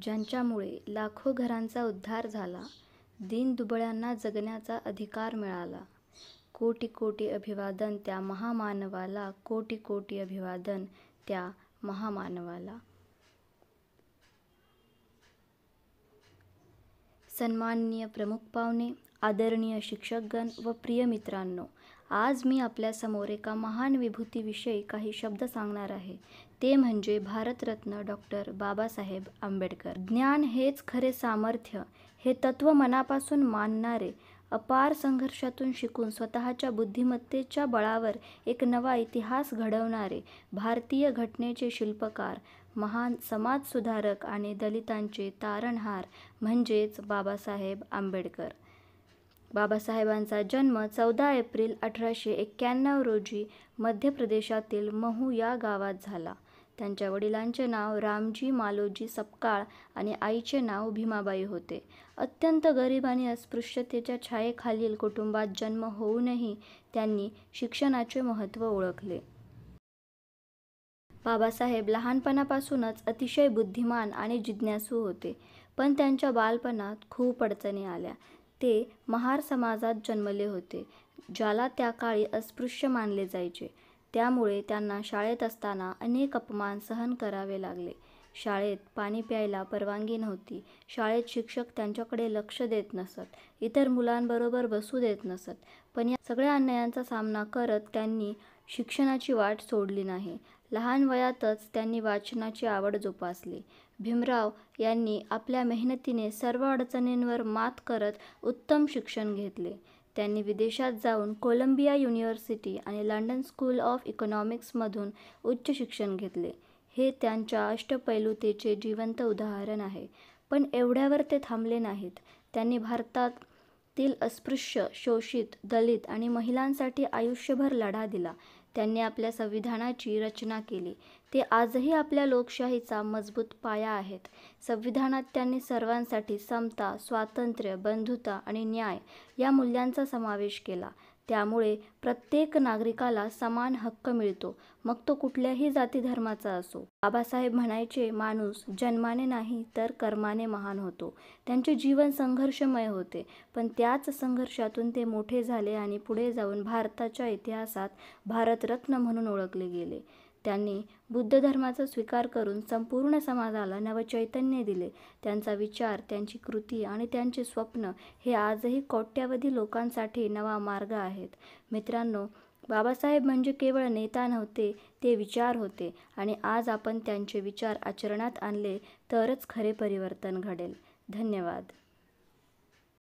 ज्यांच्यामुळे लाखो घरांचा उद्धार झाला, दीनदुबळ्यांना जगण्याचा अधिकार मिळाला. कोटी कोटी अभिवादन त्या महामानवाला, कोटी कोटी अभिवादन त्या महामानवाला. सन्माननीय प्रमुख पाहुणे, आदरणीय शिक्षकगण व प्रिय मित्रांनो, आज मी आपल्यासमोर एका महान विभूतीविषयी काही शब्द सांगणार आहे. ते म्हणजे भारतरत्न डॉक्टर बाबासाहेब आंबेडकर. ज्ञान हेच खरे सामर्थ्य हे तत्त्व मनापासून मानणारे, अपार संघर्षातून शिकून स्वतःच्या बुद्धिमत्तेच्या बळावर एक नवा इतिहास घडवणारे, भारतीय घटनेचे शिल्पकार, महान समाजसुधारक आणि दलितांचे तारणहार म्हणजेच बाबासाहेब आंबेडकर. बाबासाहेबांचा जन्म 14 एप्रिल 1891 रोजी मध्य प्रदेशातील महू या गावात झाला. त्यांच्या वडिलांचे नाव रामजी मालोजी सपकाळ आणि आईचे नाव भीमाबाई होते. अत्यंत गरीब आणि अस्पृश्यतेच्या छायेखालील कुटुंबात जन्म होऊनही त्यांनी शिक्षणाचे महत्त्व ओळखले. बाबासाहेब लहानपणापासूनच अतिशय बुद्धिमान आणि जिज्ञासू होते, पण त्यांच्या बालपणात खूप अडचणी आल्या. ते महार समाजात जन्मले होते, ज्याला त्या काळी अस्पृश्य मानले जायचे. त्यामुळे त्यांना शाळेत असताना अनेक अपमान सहन करावे लागले. शाळेत पाणी प्यायला परवानगी नव्हती. शाळेत शिक्षक त्यांच्याकडे लक्ष देत नसत, इतर मुलांबरोबर बसू देत नसत. पण या सगळ्या अन्यायांचा सामना करत त्यांनी शिक्षणाची वाट सोडली नाही. लहान वयातच त्यांनी वाचनाची आवड जोपासली. भीमराव यांनी आपल्या मेहनतीने सर्व अडचणींवर मात करत उत्तम शिक्षण घेतले. त्यांनी विदेशात जाऊन कोलंबिया युनिव्हर्सिटी आणि लंडन स्कूल ऑफ इकॉनॉमिक्समधून उच्च शिक्षण घेतले. हे त्यांच्या अष्टपैलुतेचे जिवंत उदाहरण आहे. पण एवढ्यावर ते थांबले नाहीत. त्यांनी भारतातील अस्पृश्य, शोषित, दलित आणि महिलांसाठी आयुष्यभर लढा दिला. त्यांनी आपल्या संविधानाची रचना केली. ते आजही आपल्या लोकशाहीचा मजबूत पाया आहेत. संविधानात त्यांनी सर्वांसाठी समता, स्वातंत्र्य, बंधुता आणि न्याय या मूल्यांचा समावेश केला. त्यामुळे प्रत्येक नागरिकाला समान हक्क मिळतो, मग तो कुठल्याही जाती-धर्माचा असो. बाबासाहेब म्हणायचे, माणूस जन्माने नाही तर कर्माने महान होतो. त्यांचे जीवन संघर्षमय होते, पण त्याच संघर्षातून ते मोठे झाले आणि पुढे जाऊन भारताच्या इतिहासात भारतरत्न म्हणून ओळखले गेले. त्यांनी बुद्ध धर्माचा स्वीकार करून संपूर्ण समाजाला नवचैतन्य दिले. त्यांचा विचार, त्यांची कृती आणि त्यांचे स्वप्न हे आजही कोट्यावधी लोकांसाठी नवा मार्ग आहेत. मित्रांनो, बाबासाहेब म्हणजे केवळ नेता नव्हते, ते विचार होते आणि आज आपण त्यांचे विचार आचरणात आणले तरच खरे परिवर्तन घडेल. धन्यवाद.